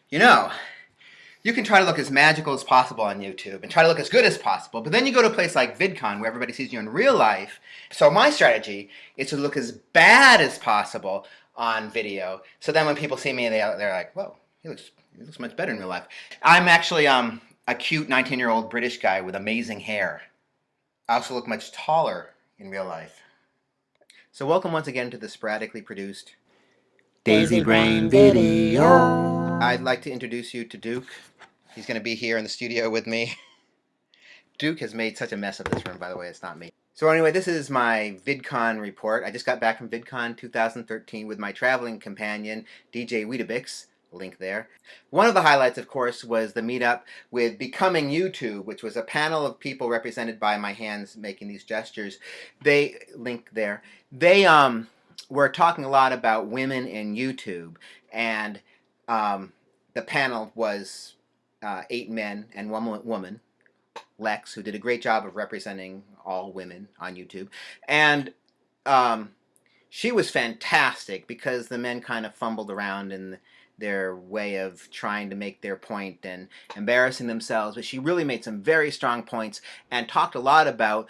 You know, you can try to look as magical as possible on YouTube and try to look as good as possible, but then you go to a place like VidCon where everybody sees you in real life. So my strategy is to look as bad as possible on video. So then when people see me, they're like, "Whoa, he looks much better in real life." I'm actually a cute 19-year-old British guy with amazing hair. I also look much taller in real life. So welcome once again to the sporadically produced Daisybrain video. I'd like to introduce you to Duke. He's going to be here in the studio with me. Duke has made such a mess of this room, by the way. It's not me. So anyway, this is my VidCon report. I just got back from VidCon 2013 with my traveling companion, DJ Weetabix. Link there. One of the highlights, of course, was the meetup with Becoming YouTube, which was a panel of people represented by my hands making these gestures. They link there. They were talking a lot about women in YouTube, and the panel was 8 men and 1 woman, Lex, who did a great job of representing all women on YouTube, and she was fantastic because the men kind of fumbled around in their way of trying to make their point and embarrassing themselves, but she really made some very strong points and talked a lot about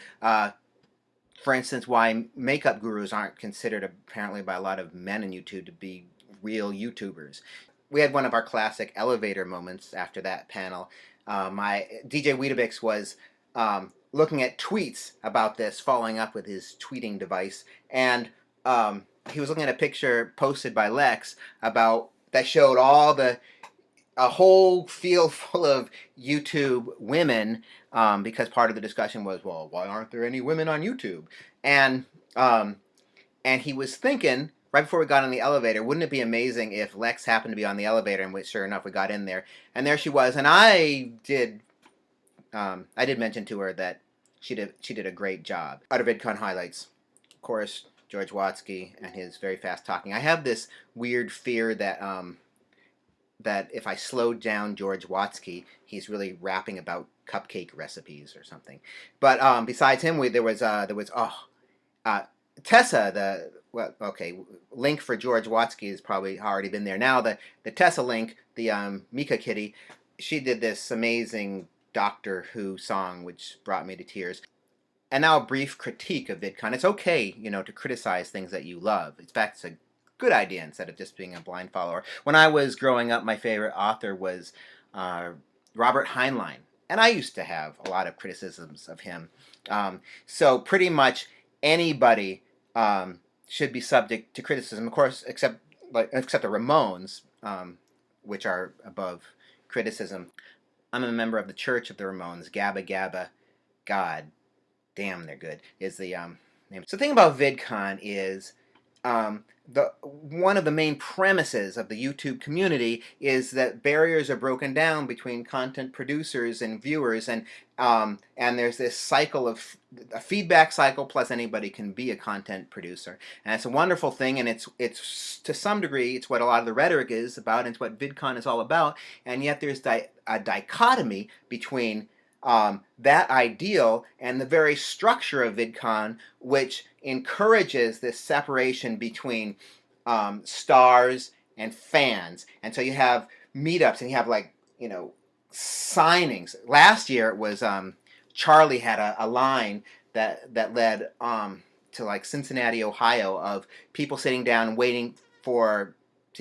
for instance, why makeup gurus aren't considered, apparently by a lot of men in YouTube, to be real YouTubers. We had one of our classic elevator moments after that panel. My DJ Weetabix was looking at tweets about this, following up with his tweeting device, and he was looking at a picture posted by Lex about that showed a whole field full of YouTube women, because part of the discussion was, well, why aren't there any women on YouTube? And he was thinking, right before we got in the elevator, wouldn't it be amazing if Lex happened to be on the elevator, and sure enough, we got in there, and there she was, and I did mention to her that she did a great job. Other VidCon highlights, of course, George Watsky and his very fast talking. I have this weird fear that that if I slowed down George Watsky, he's really rapping about cupcake recipes or something. But besides him, there was Tessa. Link for George Watsky has probably already been there. Now the Tessa link, the Mika Kitty, she did this amazing Doctor Who song which brought me to tears. And now a brief critique of VidCon. It's okay, to criticize things that you love. In fact, it's a good idea instead of just being a blind follower. When I was growing up, my favorite author was Robert Heinlein, and I used to have a lot of criticisms of him. So pretty much anybody should be subject to criticism, of course, except the Ramones, which are above criticism. I'm a member of the Church of the Ramones. Gabba Gabba, God damn, they're good, is the name. So the thing about VidCon is one of the main premises of the YouTube community is that barriers are broken down between content producers and viewers, and there's this cycle of a feedback cycle, plus anybody can be a content producer, and it's a wonderful thing, and it's to some degree it's what a lot of the rhetoric is about, and it's what VidCon is all about, and yet there's a dichotomy between that ideal and the very structure of VidCon, which encourages this separation between stars and fans. And so you have meetups and you have signings. Last year it was Charlie had a line that led to Cincinnati, Ohio, of people sitting down waiting to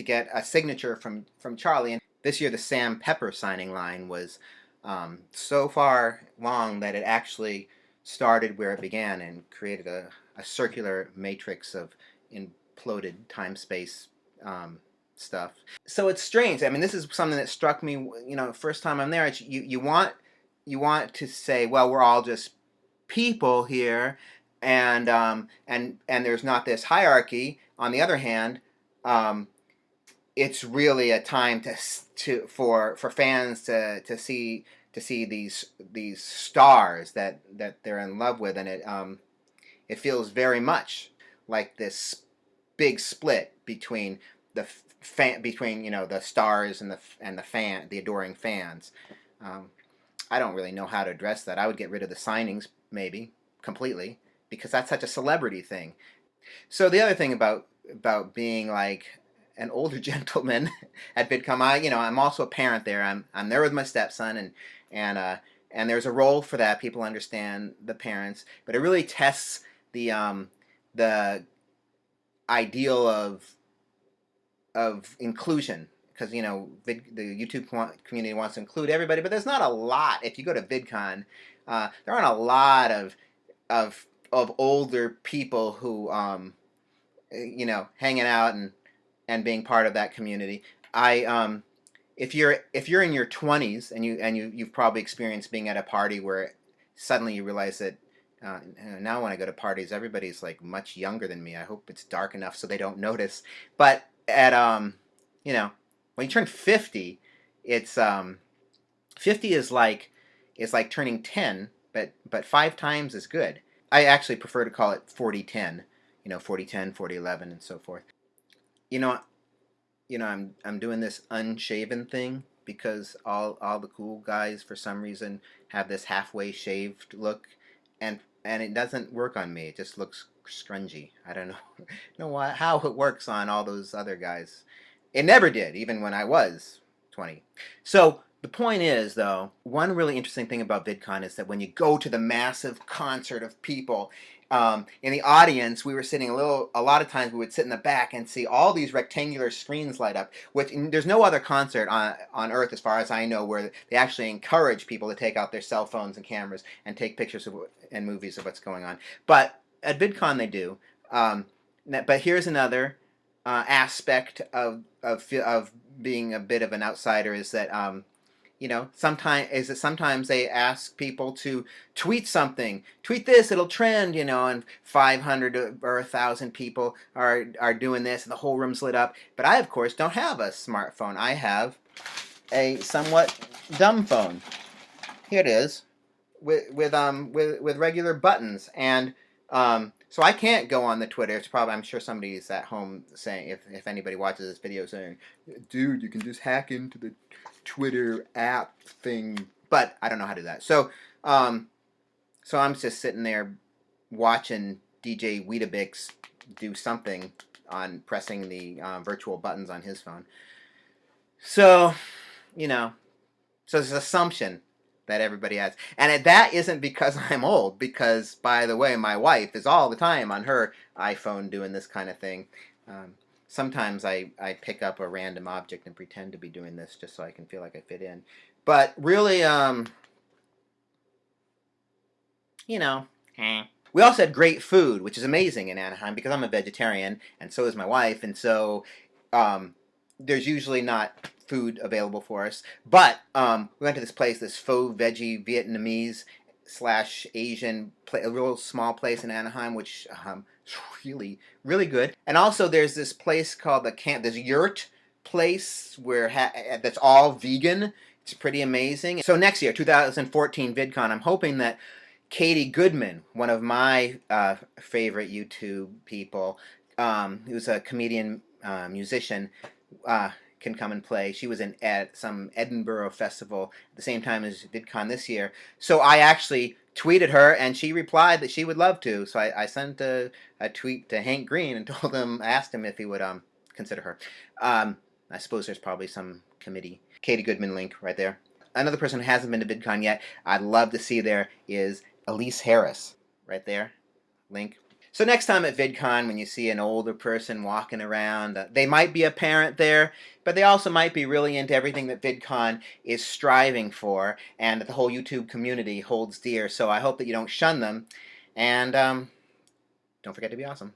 get a signature from Charlie. And this year the Sam Pepper signing line was so far long that it actually started where it began and created a circular matrix of imploded time-space stuff. So it's strange. I mean, this is something that struck me, first time I'm there. You want to say, well, we're all just people here, and there's not this hierarchy. On the other hand, it's really a time for fans to see these stars that they're in love with, and it feels very much like this big split between the stars and the adoring fans. I don't really know how to address that. I would get rid of the signings maybe completely, because that's such a celebrity thing. So the other thing about being an older gentleman at VidCon. I'm also a parent there. I'm there with my stepson, and there's a role for that. People understand the parents, but it really tests the ideal of inclusion, because the YouTube community wants to include everybody, but there's not a lot. If you go to VidCon, there aren't a lot of older people who hanging out and being part of that community. If you're in your 20s and you've probably experienced being at a party where suddenly you realize that now when I go to parties, everybody's like much younger than me. I hope it's dark enough so they don't notice. But at when you turn 50, it's 50 is like turning 10, but 5 times is good. I actually prefer to call it 40-10, 40-10, 40-11, and so forth. I'm doing this unshaven thing because all the cool guys for some reason have this halfway shaved look, and it doesn't work on me. It just looks scrungy. I don't know how it works on all those other guys. It never did, even when I was 20. So the point is, though, one really interesting thing about VidCon is that when you go to the massive concert of people, in the audience, we were sitting a lot of times we would sit in the back and see all these rectangular screens light up, which there's no other concert on Earth, as far as I know, where they actually encourage people to take out their cell phones and cameras and take pictures and movies of what's going on. But at VidCon they do. But here's another aspect of being a bit of an outsider, is that sometimes they ask people to tweet something. Tweet this, it'll trend, and 500 or 1,000 people are doing this, and the whole room's lit up. But I, of course, don't have a smartphone. I have a somewhat dumb phone. Here it is, with regular buttons, and so I can't go on the Twitter. I'm sure somebody's at home saying, if anybody watches this video, saying, dude, you can just hack into the Twitter app thing. But I don't know how to do that. So I'm just sitting there watching DJ Weetabix do something on pressing the virtual buttons on his phone. So, so there's an assumption that everybody has. And that isn't because I'm old, because, by the way, my wife is all the time on her iPhone doing this kind of thing. Sometimes I pick up a random object and pretend to be doing this just so I can feel like I fit in. But really, we also had great food, which is amazing in Anaheim, because I'm a vegetarian, and so is my wife, and so there's usually not food available for us. But we went to this place, this faux veggie Vietnamese / Asian, a real small place in Anaheim, which is really, really good. And also there's this place called this yurt place where that's all vegan. It's pretty amazing. So next year, 2014 VidCon, I'm hoping that Katie Goodman, one of my favorite YouTube people, who's a comedian, musician, can come and play. She was at some Edinburgh festival at the same time as VidCon this year. So I actually tweeted her, and she replied that she would love to. So I sent a tweet to Hank Green and asked him if he would consider her. I suppose there's probably some committee. Katie Goodman link right there. Another person who hasn't been to VidCon yet, I'd love to see there, is Elise Harris. Right there. Link. So next time at VidCon, when you see an older person walking around, they might be a parent there, but they also might be really into everything that VidCon is striving for, and that the whole YouTube community holds dear. So I hope that you don't shun them, and don't forget to be awesome.